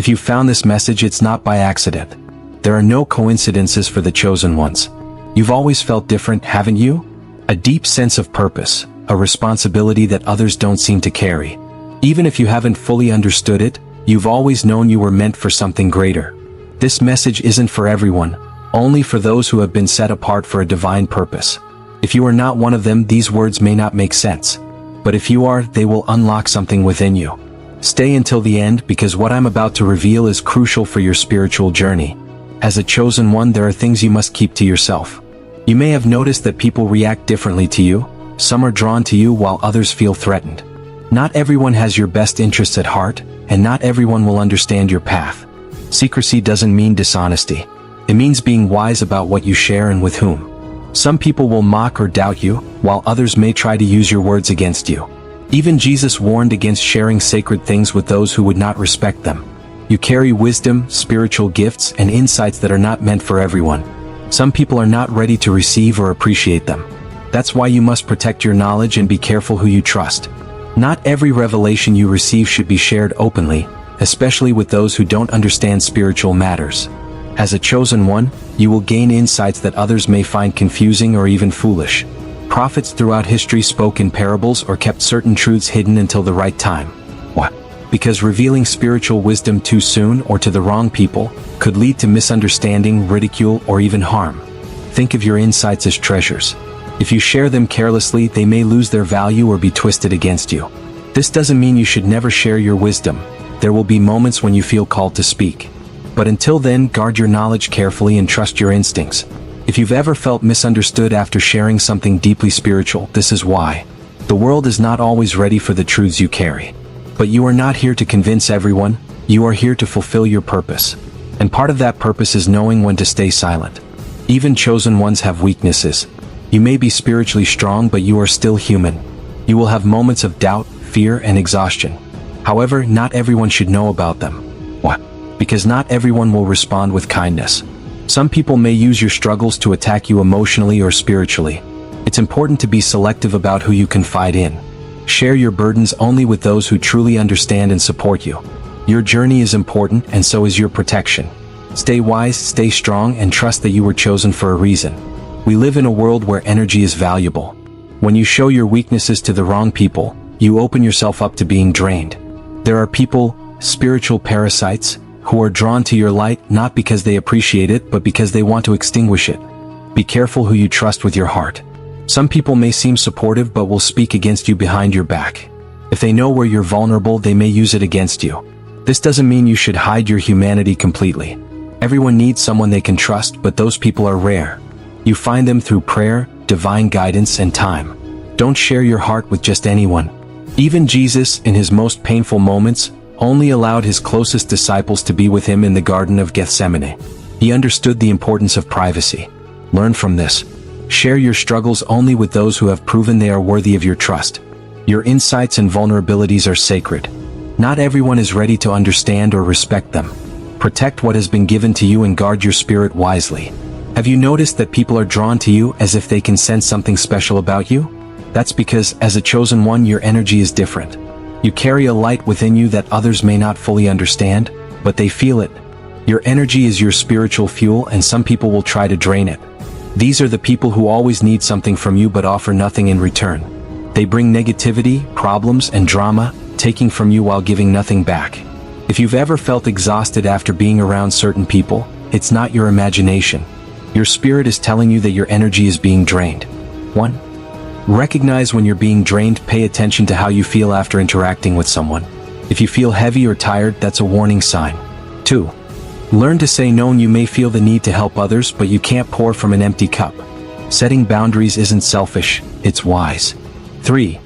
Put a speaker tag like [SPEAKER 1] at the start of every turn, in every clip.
[SPEAKER 1] If you found this message, it's not by accident. There are no coincidences for the chosen ones. You've always felt different, haven't you? A deep sense of purpose, a responsibility that others don't seem to carry. Even if you haven't fully understood it, you've always known you were meant for something greater. This message isn't for everyone, only for those who have been set apart for a divine purpose. If you are not one of them, these words may not make sense. But if you are, they will unlock something within you. Stay until the end, because what I'm about to reveal is crucial for your spiritual journey. As a chosen one, there are things you must keep to yourself. You may have noticed that people react differently to you. Some are drawn to you while others feel threatened. Not everyone has your best interests at heart, and not everyone will understand your path. Secrecy doesn't mean dishonesty. It means being wise about what you share and with whom. Some people will mock or doubt you, while others may try to use your words against you. Even Jesus warned against sharing sacred things with those who would not respect them. You carry wisdom, spiritual gifts, and insights that are not meant for everyone. Some people are not ready to receive or appreciate them. That's why you must protect your knowledge and be careful who you trust. Not every revelation you receive should be shared openly, especially with those who don't understand spiritual matters. As a chosen one, you will gain insights that others may find confusing or even foolish. Prophets throughout history spoke in parables or kept certain truths hidden until the right time. What? Because revealing spiritual wisdom too soon or to the wrong people could lead to misunderstanding, ridicule, or even harm. Think of your insights as treasures. If you share them carelessly, they may lose their value or be twisted against you. This doesn't mean you should never share your wisdom. There will be moments when you feel called to speak. But until then, guard your knowledge carefully and trust your instincts. If you've ever felt misunderstood after sharing something deeply spiritual, this is why. The world is not always ready for the truths you carry. But you are not here to convince everyone, you are here to fulfill your purpose. And part of that purpose is knowing when to stay silent. Even chosen ones have weaknesses. You may be spiritually strong, but you are still human. You will have moments of doubt, fear, and exhaustion. However, not everyone should know about them. What? Because not everyone will respond with kindness. Some people may use your struggles to attack you emotionally or spiritually. It's important to be selective about who you confide in. Share your burdens only with those who truly understand and support you. Your journey is important, and so is your protection. Stay wise, stay strong, and trust that you were chosen for a reason. We live in a world where energy is valuable. When you show your weaknesses to the wrong people, you open yourself up to being drained. There are people, spiritual parasites, who are drawn to your light not because they appreciate it but because they want to extinguish it. Be careful who you trust with your heart. Some people may seem supportive but will speak against you behind your back. If they know where you're vulnerable, they may use it against you. This doesn't mean you should hide your humanity completely. Everyone needs someone they can trust, but those people are rare. You find them through prayer, divine guidance, and time. Don't share your heart with just anyone. Even Jesus, in his most painful moments, only allowed his closest disciples to be with him in the Garden of Gethsemane. He understood the importance of privacy. Learn from this. Share your struggles only with those who have proven they are worthy of your trust. Your insights and vulnerabilities are sacred. Not everyone is ready to understand or respect them. Protect what has been given to you and guard your spirit wisely. Have you noticed that people are drawn to you as if they can sense something special about you? That's because, as a chosen one, your energy is different. You carry a light within you that others may not fully understand, but they feel it. Your energy is your spiritual fuel, and some people will try to drain it. These are the people who always need something from you but offer nothing in return. They bring negativity, problems, and drama, taking from you while giving nothing back. If you've ever felt exhausted after being around certain people, it's not your imagination. Your spirit is telling you that your energy is being drained. 1. Recognize when you're being drained. Pay attention to how you feel after interacting with someone. If you feel heavy or tired, that's a warning sign. 2. Learn to say no. You may feel the need to help others, but you can't pour from an empty cup. Setting boundaries isn't selfish, it's wise. 3.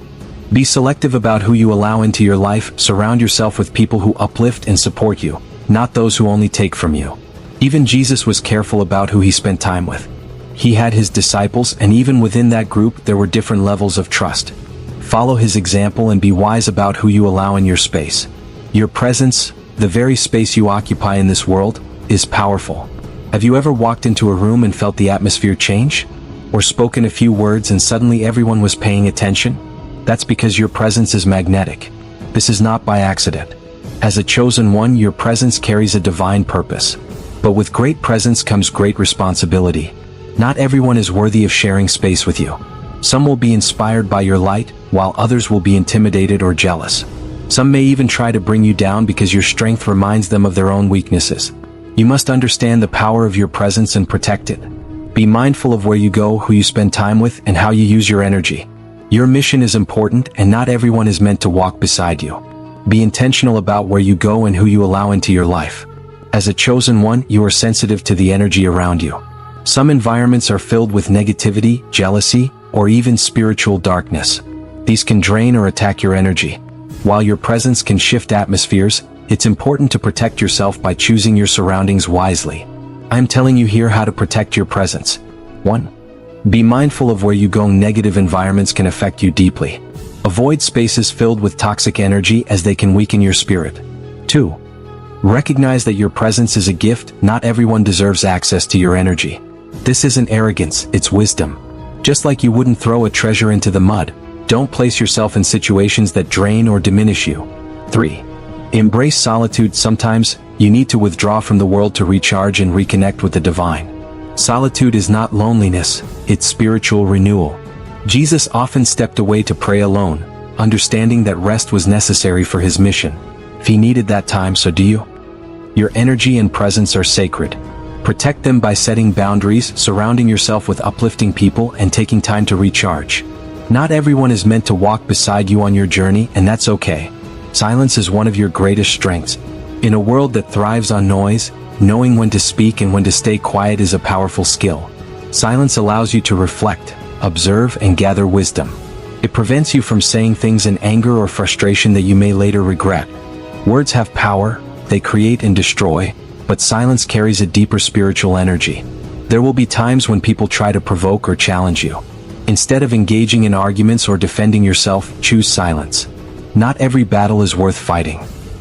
[SPEAKER 1] Be selective about who you allow into your life. Surround yourself with people who uplift and support you, not those who only take from you. Even Jesus was careful about who he spent time with. He had his disciples, and even within that group there were different levels of trust. Follow his example and be wise about who you allow in your space. Your presence, the very space you occupy in this world, is powerful. Have you ever walked into a room and felt the atmosphere change? Or spoken a few words and suddenly everyone was paying attention? That's because your presence is magnetic. This is not by accident. As a chosen one, your presence carries a divine purpose. But with great presence comes great responsibility. Not everyone is worthy of sharing space with you. Some will be inspired by your light, while others will be intimidated or jealous. Some may even try to bring you down because your strength reminds them of their own weaknesses. You must understand the power of your presence and protect it. Be mindful of where you go, who you spend time with, and how you use your energy. Your mission is important, and not everyone is meant to walk beside you. Be intentional about where you go and who you allow into your life. As a chosen one, you are sensitive to the energy around you. Some environments are filled with negativity, jealousy, or even spiritual darkness. These can drain or attack your energy. While your presence can shift atmospheres, it's important to protect yourself by choosing your surroundings wisely. I'm telling you here how to protect your presence. 1. Be mindful of where you go. Negative environments can affect you deeply. Avoid spaces filled with toxic energy as they can weaken your spirit. 2. Recognize that your presence is a gift. Not everyone deserves access to your energy. This isn't arrogance, it's wisdom. Just like you wouldn't throw a treasure into the mud, don't place yourself in situations that drain or diminish you. 3. Embrace solitude. Sometimes, you need to withdraw from the world to recharge and reconnect with the divine. Solitude is not loneliness, it's spiritual renewal. Jesus often stepped away to pray alone, understanding that rest was necessary for his mission. If he needed that time, so do you. Your energy and presence are sacred. Protect them by setting boundaries, surrounding yourself with uplifting people, and taking time to recharge. Not everyone is meant to walk beside you on your journey, and that's okay. Silence is one of your greatest strengths. In a world that thrives on noise, knowing when to speak and when to stay quiet is a powerful skill. Silence allows you to reflect, observe, and gather wisdom. It prevents you from saying things in anger or frustration that you may later regret. Words have power, they create and destroy, but silence carries a deeper spiritual energy. There will be times when people try to provoke or challenge you. Instead of engaging in arguments or defending yourself, choose silence. Not every battle is worth fighting.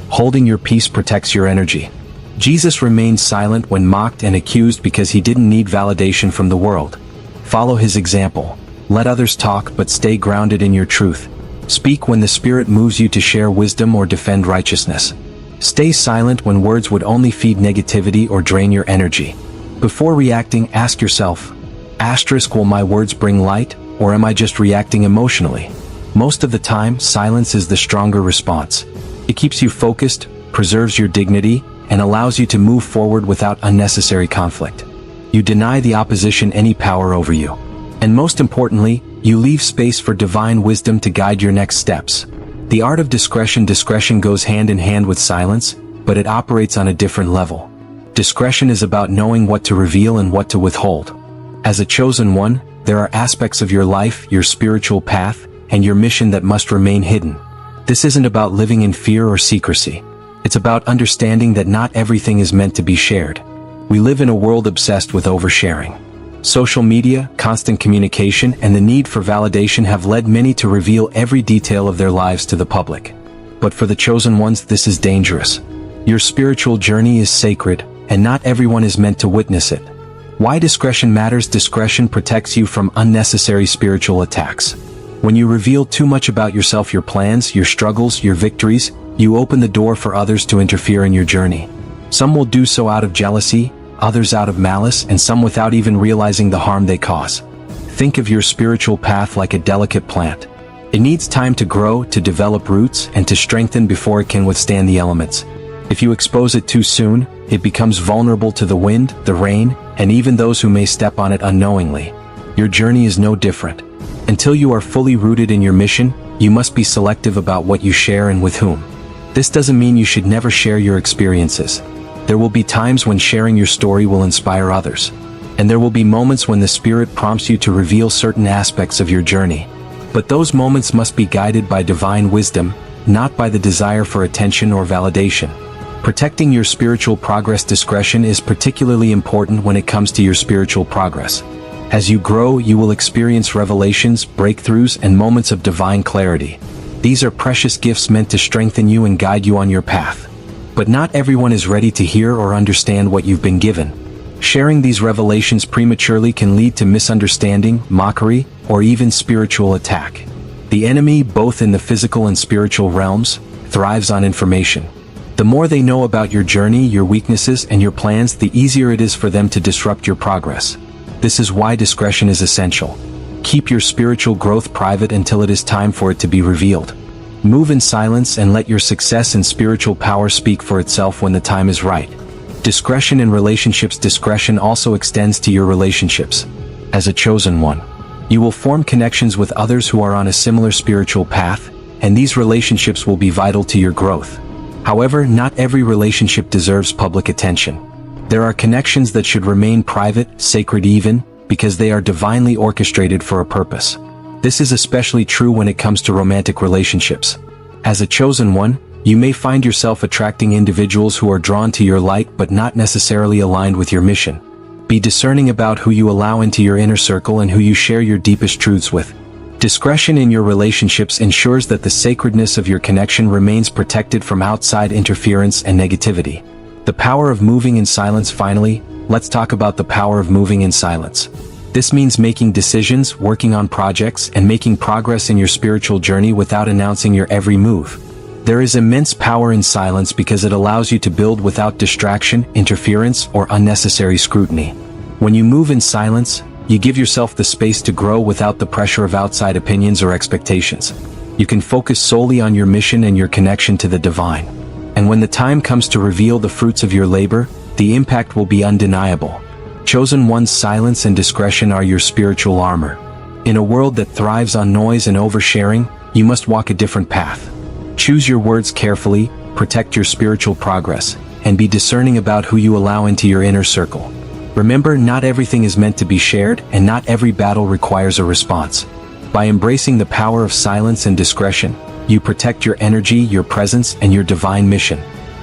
[SPEAKER 1] Holding your peace protects your energy. Jesus remained silent when mocked and accused because he didn't need validation from the world. Follow his example. Let others talk, but stay grounded in your truth. Speak when the Spirit moves you to share wisdom or defend righteousness. Stay silent when words would only feed negativity or drain your energy. Before reacting, ask yourself, will my words bring light, or am I just reacting emotionally? Most of the time, silence is the stronger response. It keeps you focused, preserves your dignity, and allows you to move forward without unnecessary conflict. You deny the opposition any power over you. And most importantly, you leave space for divine wisdom to guide your next steps. The art of discretion goes hand in hand with silence, but it operates on a different level. Discretion is about knowing what to reveal and what to withhold. As a chosen one, there are aspects of your life, your spiritual path, and your mission that must remain hidden. This isn't about living in fear or secrecy. It's about understanding that not everything is meant to be shared. We live in a world obsessed with oversharing. Social media, constant communication, and the need for validation have led many to reveal every detail of their lives to the public. But for the chosen ones, this is dangerous. Your spiritual journey is sacred, and not everyone is meant to witness it. Why discretion matters? Discretion protects you from unnecessary spiritual attacks. When you reveal too much about yourself, your plans, your struggles, your victories, you open the door for others to interfere in your journey. Some will do so out of jealousy, others out of malice, and some without even realizing the harm they cause. Think of your spiritual path like a delicate plant. It needs time to grow, to develop roots, and to strengthen before it can withstand the elements. If you expose it too soon, it becomes vulnerable to the wind, the rain, and even those who may step on it unknowingly. Your journey is no different. Until you are fully rooted in your mission, you must be selective about what you share and with whom. This doesn't mean you should never share your experiences. There will be times when sharing your story will inspire others. And there will be moments when the Spirit prompts you to reveal certain aspects of your journey. But those moments must be guided by divine wisdom, not by the desire for attention or validation. Protecting your spiritual progress. Discretion is particularly important when it comes to your spiritual progress. As you grow, you will experience revelations, breakthroughs, and moments of divine clarity. These are precious gifts meant to strengthen you and guide you on your path. But not everyone is ready to hear or understand what you've been given. Sharing these revelations prematurely can lead to misunderstanding, mockery, or even spiritual attack. The enemy, both in the physical and spiritual realms, thrives on information. The more they know about your journey, your weaknesses, and your plans, the easier it is for them to disrupt your progress. This is why discretion is essential. Keep your spiritual growth private until it is time for it to be revealed. Move in silence and let your success and spiritual power speak for itself when the time is right. Discretion in relationships. Discretion also extends to your relationships. As a chosen one, you will form connections with others who are on a similar spiritual path, and these relationships will be vital to your growth. However, not every relationship deserves public attention. There are connections that should remain private, sacred even, because they are divinely orchestrated for a purpose. This is especially true when it comes to romantic relationships. As a chosen one, you may find yourself attracting individuals who are drawn to your light but not necessarily aligned with your mission. Be discerning about who you allow into your inner circle and who you share your deepest truths with. Discretion in your relationships ensures that the sacredness of your connection remains protected from outside interference and negativity. The power of moving in silence. Finally, let's talk about the power of moving in silence. This means making decisions, working on projects, and making progress in your spiritual journey without announcing your every move. There is immense power in silence because it allows you to build without distraction, interference, or unnecessary scrutiny. When you move in silence, you give yourself the space to grow without the pressure of outside opinions or expectations. You can focus solely on your mission and your connection to the divine. And when the time comes to reveal the fruits of your labor, the impact will be undeniable. Chosen one's silence and discretion are your spiritual armor. In a world that thrives on noise and oversharing, you must walk a different path. Choose your words carefully, protect your spiritual progress, and be discerning about who you allow into your inner circle. Remember, not everything is meant to be shared, and not every battle requires a response. By embracing the power of silence and discretion, you protect your energy, your presence, and your divine mission.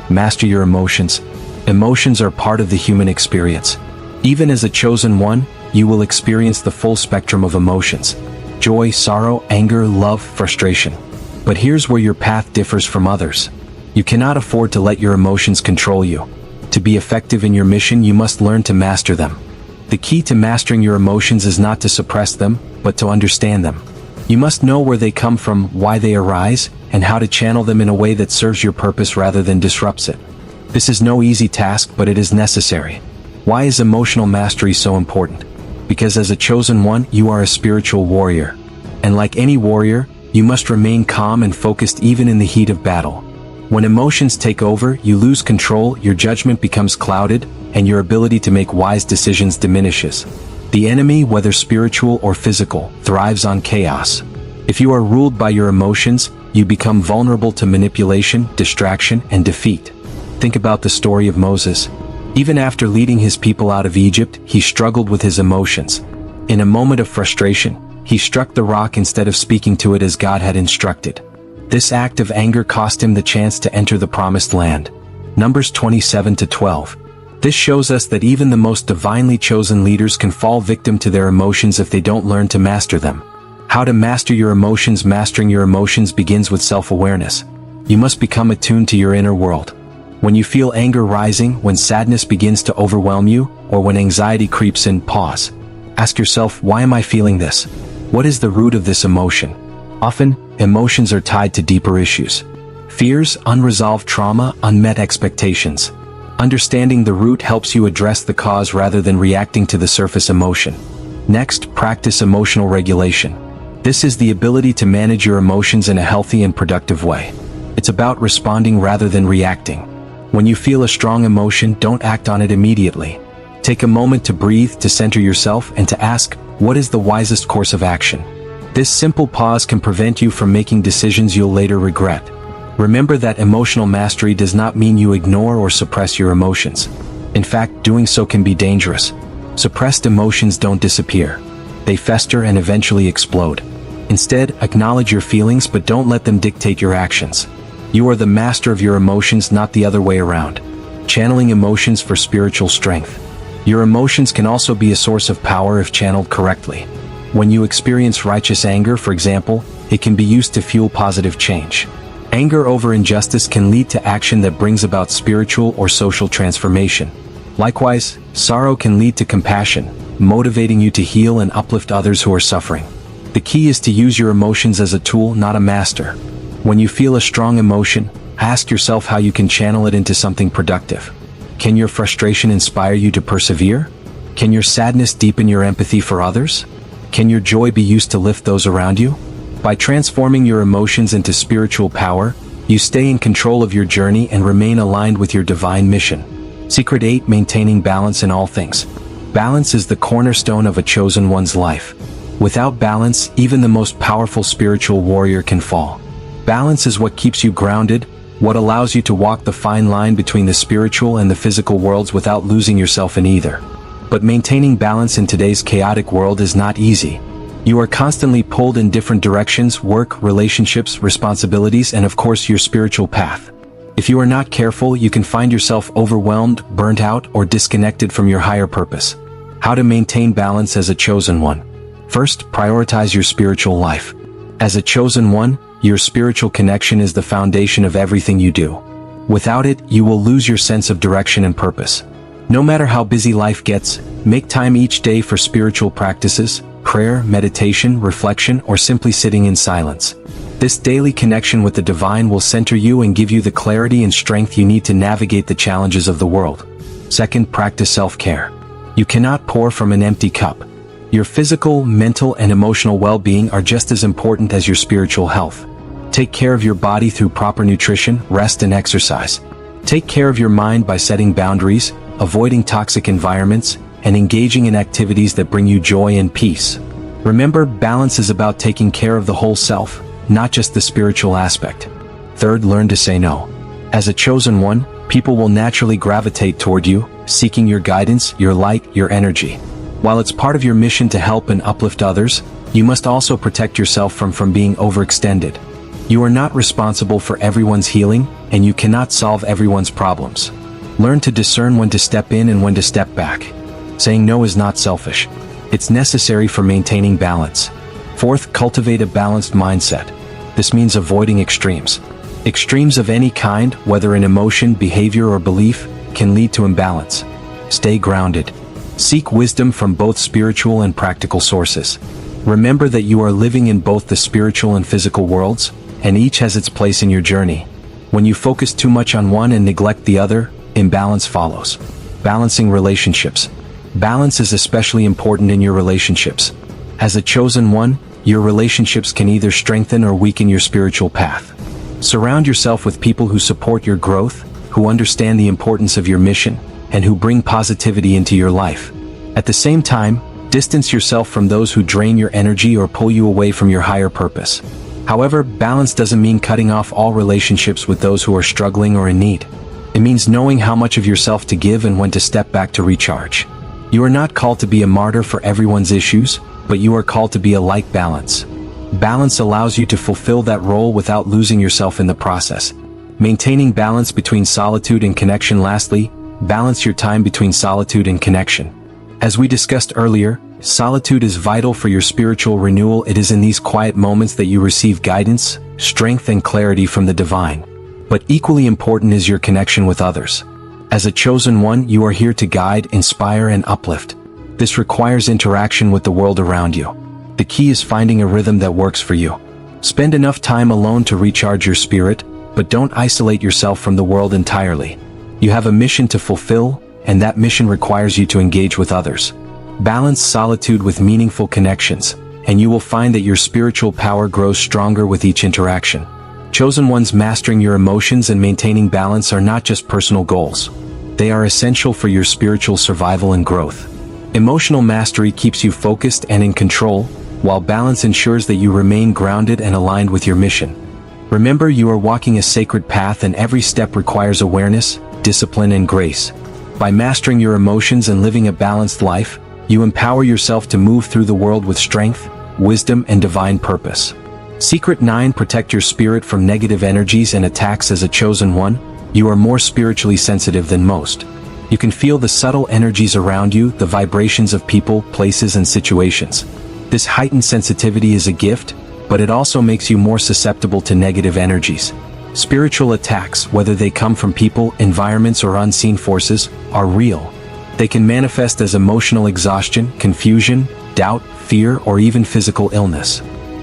[SPEAKER 1] Master your emotions. Emotions are part of the human experience. Even as a chosen one, you will experience the full spectrum of emotions: joy, sorrow, anger, love, frustration. But here's where your path differs from others. You cannot afford to let your emotions control you. To be effective in your mission, you must learn to master them. The key to mastering your emotions is not to suppress them, but to understand them. You must know where they come from, why they arise, and how to channel them in a way that serves your purpose rather than disrupts it. This is no easy task, but it is necessary. Why is emotional mastery so important? Because as a chosen one, you are a spiritual warrior. And like any warrior, you must remain calm and focused even in the heat of battle. When emotions take over, you lose control, your judgment becomes clouded, and your ability to make wise decisions diminishes. The enemy, whether spiritual or physical, thrives on chaos. If you are ruled by your emotions, you become vulnerable to manipulation, distraction, and defeat. Think about the story of Moses. Even after leading his people out of Egypt, he struggled with his emotions. In a moment of frustration, he struck the rock instead of speaking to it as God had instructed. This act of anger cost him the chance to enter the promised land. Numbers 27-12. This shows us that even the most divinely chosen leaders can fall victim to their emotions if they don't learn to master them. How to master your emotions? Mastering your emotions begins with self-awareness. You must become attuned to your inner world. When you feel anger rising, when sadness begins to overwhelm you, or when anxiety creeps in, pause. Ask yourself, why am I feeling this? What is the root of this emotion? Often, emotions are tied to deeper issues. Fears, unresolved trauma, unmet expectations. Understanding the root helps you address the cause rather than reacting to the surface emotion. Next, practice emotional regulation. This is the ability to manage your emotions in a healthy and productive way. It's about responding rather than reacting. When you feel a strong emotion, don't act on it immediately. Take a moment to breathe, to center yourself, and to ask, what is the wisest course of action? This simple pause can prevent you from making decisions you'll later regret. Remember that emotional mastery does not mean you ignore or suppress your emotions. In fact, doing so can be dangerous. Suppressed emotions don't disappear. They fester and eventually explode. Instead, acknowledge your feelings but don't let them dictate your actions. You are the master of your emotions, not the other way around. Channeling emotions for spiritual strength. Your emotions can also be a source of power if channeled correctly. When you experience righteous anger, for example, it can be used to fuel positive change. Anger over injustice can lead to action that brings about spiritual or social transformation. Likewise, sorrow can lead to compassion, motivating you to heal and uplift others who are suffering. The key is to use your emotions as a tool, not a master. When you feel a strong emotion, Ask yourself how you can channel it into something productive. Can your frustration inspire you to persevere? Can your sadness deepen your empathy for others? Can your joy be used to lift those around you? By transforming your emotions into spiritual power, you stay in control of your journey and remain aligned with your divine mission. Secret 8. Maintaining balance in all things. Balance is the cornerstone of a chosen one's life. Without balance, even the most powerful spiritual warrior can fall. Balance is what keeps you grounded, what allows you to walk the fine line between the spiritual and the physical worlds without losing yourself in either. But maintaining balance in today's chaotic world is not easy. You are constantly pulled in different directions: work, relationships, responsibilities, and of course your spiritual path. If you are not careful, you can find yourself overwhelmed, burnt out, or disconnected from your higher purpose. How to maintain balance as a chosen one. First, prioritize your spiritual life. As a chosen one, your spiritual connection is the foundation of everything you do. Without it, you will lose your sense of direction and purpose. No matter how busy life gets, make time each day for spiritual practices, prayer, meditation, reflection, or simply sitting in silence. This daily connection with the divine will center you and give you the clarity and strength you need to navigate the challenges of the world. Second, practice self-care. You cannot pour from an empty cup. Your physical, mental, and emotional well-being are just as important as your spiritual health. Take care of your body through proper nutrition, rest, and exercise. Take care of your mind by setting boundaries, avoiding toxic environments, and engaging in activities that bring you joy and peace. Remember, balance is about taking care of the whole self, not just the spiritual aspect. Third, learn to say no. As a chosen one, people will naturally gravitate toward you, seeking your guidance, your light, your energy. While it's part of your mission to help and uplift others, you must also protect yourself from being overextended. You are not responsible for everyone's healing, and you cannot solve everyone's problems. Learn to discern when to step in and when to step back. Saying no is not selfish. It's necessary for maintaining balance. Fourth, cultivate a balanced mindset. This means avoiding extremes. Extremes of any kind, whether in emotion, behavior, or belief, can lead to imbalance. Stay grounded. Seek wisdom from both spiritual and practical sources. Remember that you are living in both the spiritual and physical worlds, and each has its place in your journey. When you focus too much on one and neglect the other, imbalance follows. Balancing relationships. Balance is especially important in your relationships. As a chosen one, your relationships can either strengthen or weaken your spiritual path. Surround yourself with people who support your growth, who understand the importance of your mission, and who bring positivity into your life. At the same time, distance yourself from those who drain your energy or pull you away from your higher purpose. However, balance doesn't mean cutting off all relationships with those who are struggling or in need. It means knowing how much of yourself to give and when to step back to recharge. You are not called to be a martyr for everyone's issues, but you are called to be a light balance. Balance allows you to fulfill that role without losing yourself in the process. Maintaining balance between solitude and connection. Lastly, balance your time between solitude and connection. As we discussed earlier, solitude is vital for your spiritual renewal. It is in these quiet moments that you receive guidance, strength, and clarity from the divine. But equally important is your connection with others. As a chosen one, you are here to guide, inspire, and uplift. This requires interaction with the world around you. The key is finding a rhythm that works for you. Spend enough time alone to recharge your spirit, but don't isolate yourself from the world entirely. You have a mission to fulfill, and that mission requires you to engage with others. Balance solitude with meaningful connections, and you will find that your spiritual power grows stronger with each interaction. Chosen ones, mastering your emotions and maintaining balance are not just personal goals. They are essential for your spiritual survival and growth. Emotional mastery keeps you focused and in control, while balance ensures that you remain grounded and aligned with your mission. Remember, you are walking a sacred path, and every step requires awareness, discipline, and grace. By mastering your emotions and living a balanced life, you empower yourself to move through the world with strength, wisdom, and divine purpose. Secret 9. Protect your spirit from negative energies and attacks. As a chosen one, you are more spiritually sensitive than most. You can feel the subtle energies around you, the vibrations of people, places, and situations. This heightened sensitivity is a gift, but it also makes you more susceptible to negative energies. Spiritual attacks, whether they come from people, environments, or unseen forces, are real. They can manifest as emotional exhaustion, confusion, doubt, fear, or even physical illness.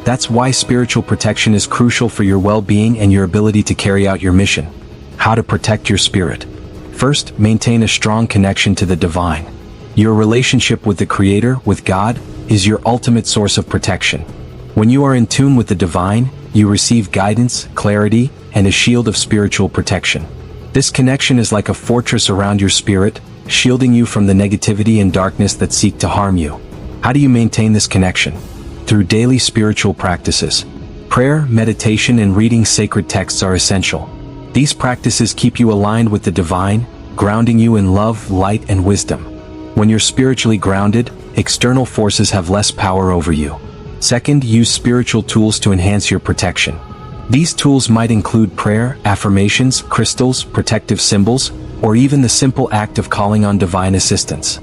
[SPEAKER 1] That's why spiritual protection is crucial for your well-being and your ability to carry out your mission. How to protect your spirit. First, maintain a strong connection to the divine. Your relationship with the Creator, with God, is your ultimate source of protection. When you are in tune with the divine, you receive guidance, clarity, and a shield of spiritual protection. This connection is like a fortress around your spirit, shielding you from the negativity and darkness that seek to harm you. How do you maintain this connection? Through daily spiritual practices. Prayer, meditation, and reading sacred texts are essential. These practices keep you aligned with the divine, grounding you in love, light, and wisdom. When you're spiritually grounded, external forces have less power over you. Second, use spiritual tools to enhance your protection. These tools might include prayer, affirmations, crystals, protective symbols, or even the simple act of calling on divine assistance.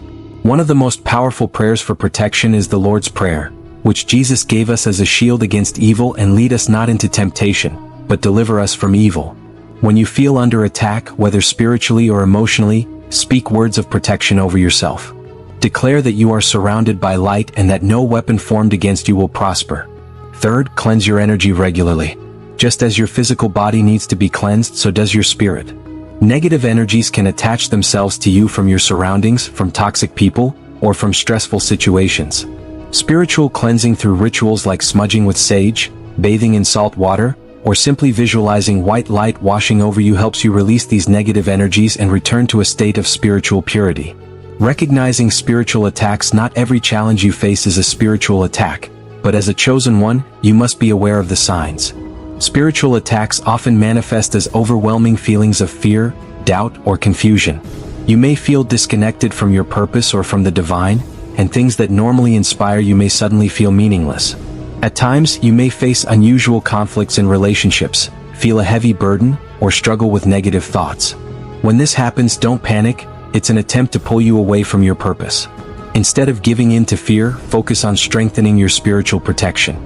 [SPEAKER 1] One of the most powerful prayers for protection is the Lord's Prayer, which Jesus gave us as a shield against evil and lead us not into temptation, but deliver us from evil. When you feel under attack, whether spiritually or emotionally, speak words of protection over yourself. Declare that you are surrounded by light and that no weapon formed against you will prosper. Third, cleanse your energy regularly. Just as your physical body needs to be cleansed, so does your spirit. Negative energies can attach themselves to you from your surroundings, from toxic people, or from stressful situations. Spiritual cleansing through rituals like smudging with sage, bathing in salt water, or simply visualizing white light washing over you helps you release these negative energies and return to a state of spiritual purity. Recognizing spiritual attacks. Not every challenge you face is a spiritual attack, but as a chosen one, you must be aware of the signs. Spiritual attacks often manifest as overwhelming feelings of fear, doubt, or confusion. You may feel disconnected from your purpose or from the divine, and things that normally inspire you may suddenly feel meaningless. At times, you may face unusual conflicts in relationships, feel a heavy burden, or struggle with negative thoughts. When this happens, don't panic. It's an attempt to pull you away from your purpose. Instead of giving in to fear, focus on strengthening your spiritual protection.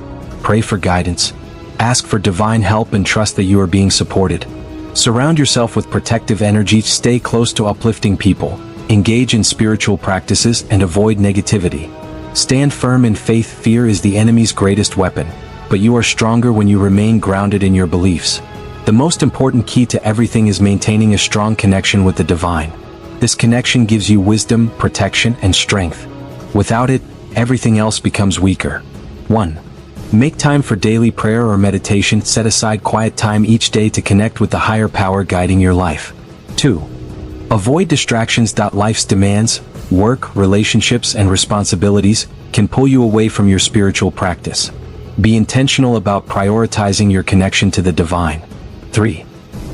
[SPEAKER 1] Pray for guidance. Ask for divine help and trust that you are being supported. Surround yourself with protective energy. Stay close to uplifting people. Engage in spiritual practices and avoid negativity. Stand firm in faith. Fear is the enemy's greatest weapon, but you are stronger when you remain grounded in your beliefs. The most important key to everything is maintaining a strong connection with the divine. This connection gives you wisdom, protection, and strength. Without it, everything else becomes weaker. 1. Make time for daily prayer or meditation. Set aside quiet time each day to connect with the higher power guiding your life. 2. Avoid distractions. Life's demands, work, relationships, and responsibilities can pull you away from your spiritual practice. Be intentional about prioritizing your connection to the divine. 3.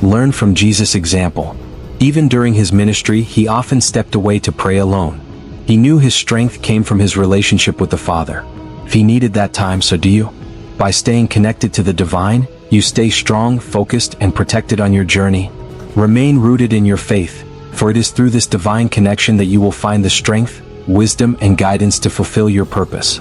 [SPEAKER 1] Learn from Jesus' example. Even during his ministry, he often stepped away to pray alone. He knew his strength came from his relationship with the Father. If he needed that time, so do you. By staying connected to the divine, you stay strong, focused, and protected on your journey. Remain rooted in your faith, for it is through this divine connection that you will find the strength, wisdom, and guidance to fulfill your purpose.